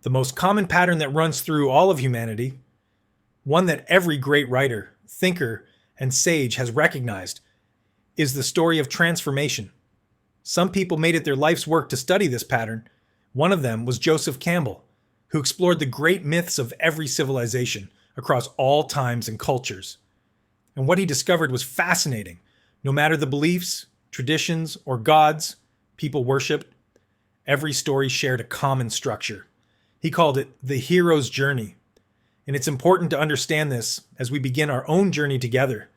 The most common pattern that runs through all of humanity, one that every great writer, thinker, and sage has recognized, is the story of transformation. Some people made it their life's work to study this pattern. One of them was Joseph Campbell, who explored the great myths of every civilization across all times and cultures. And what he discovered was fascinating. No matter the beliefs, traditions, or gods people worshipped, every story shared a common structure. He called it the hero's journey. And it's important to understand this as we begin our own journey together.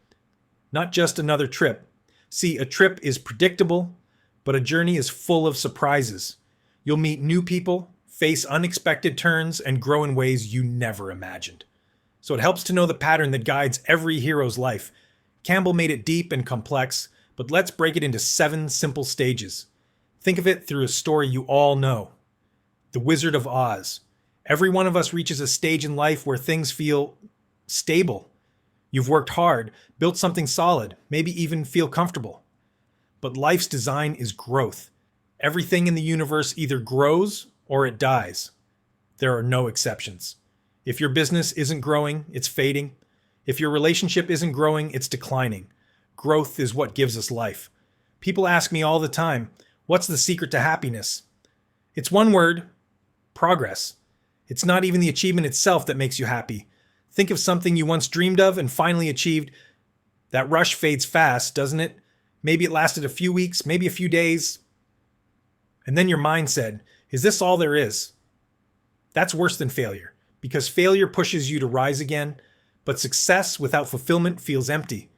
Not just another trip. See, a trip is predictable, but a journey is full of surprises. You'll meet new people, face unexpected turns, and grow in ways you never imagined. So it helps to know the pattern that guides every hero's life. Campbell made it deep and complex, but let's break it into 7 simple stages. Think of it through a story you all know. The Wizard of Oz. Every one of us reaches a stage in life where things feel stable. You've worked hard, built something solid, maybe even feel comfortable. But life's design is growth. Everything in the universe either grows or it dies. There are no exceptions. If your business isn't growing, it's fading. If your relationship isn't growing, it's declining. Growth is what gives us life. People ask me all the time, what's the secret to happiness? It's one word: progress. It's not even the achievement itself that makes you happy. Think of something you once dreamed of and finally achieved. That rush fades fast, doesn't it? Maybe it lasted a few weeks, maybe a few days. And then your mind said, is this all there is? That's worse than failure, because failure pushes you to rise again, but success without fulfillment feels empty.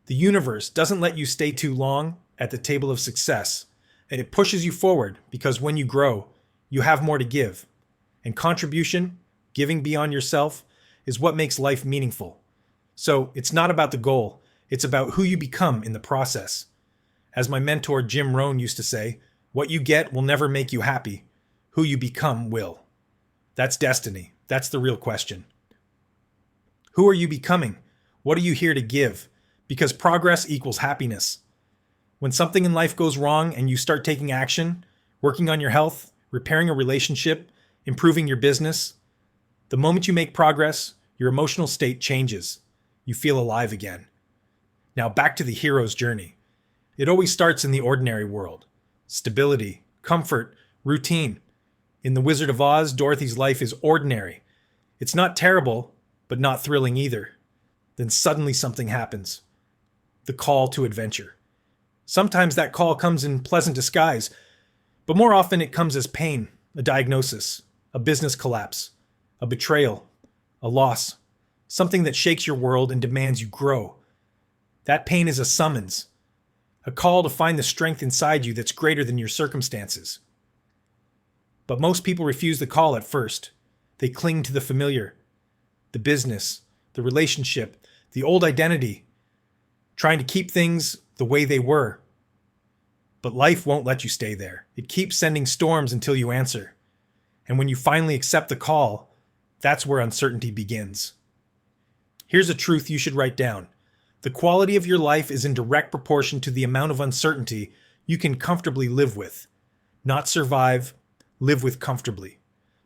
The universe doesn't let you stay too long at the table of success, and it pushes you forward because when you grow, you have more to give. And contribution, giving beyond yourself, is what makes life meaningful. So it's not about the goal, it's about who you become in the process. As my mentor Jim Rohn used to say, what you get will never make you happy. Who you become will. That's destiny. That's the real question. Who are you becoming? What are you here to give? Because progress equals happiness. When something in life goes wrong and you start taking action, working on your health, repairing a relationship, improving your business, the moment you make progress, your emotional state changes. You feel alive again. Now back to the hero's journey. It always starts in the ordinary world. Stability, comfort, routine. In The Wizard of Oz, Dorothy's life is ordinary. It's not terrible, but not thrilling either. Then suddenly something happens. The call to adventure. Sometimes that call comes in pleasant disguise, but more often it comes as pain, a diagnosis, a business collapse, a betrayal, a loss, something that shakes your world and demands you grow. That pain is a summons, a call to find the strength inside you that's greater than your circumstances. But most people refuse the call at first. They cling to the familiar, the business, the relationship, the old identity, trying to keep things the way they were. But life won't let you stay there. It keeps sending storms until you answer. And when you finally accept the call, that's where uncertainty begins. Here's a truth you should write down. The quality of your life is in direct proportion to the amount of uncertainty you can comfortably live with. Not survive, live with comfortably.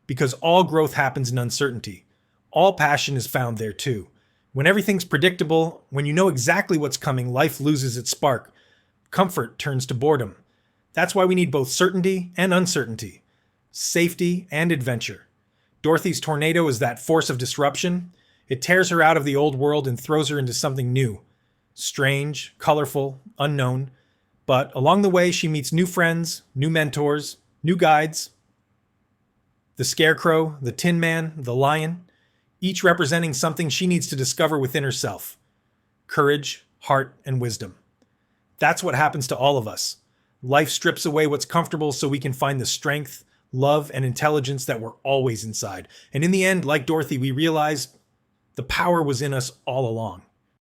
Because all growth happens in uncertainty. All passion is found there too. When everything's predictable, when you know exactly what's coming, life loses its spark. Comfort turns to boredom. That's why we need both certainty and uncertainty. Safety and adventure. Dorothy's tornado is that force of disruption. It tears her out of the old world and throws her into something new. Strange, colorful, unknown. But along the way, she meets new friends, new mentors, new guides. The Scarecrow, the Tin Man, the Lion, each representing something she needs to discover within herself. Courage, heart, and wisdom. That's what happens to all of us. Life strips away what's comfortable so we can find the strength, love, and intelligence that were always inside. And in the end, like Dorothy, we realize the power was in us all along.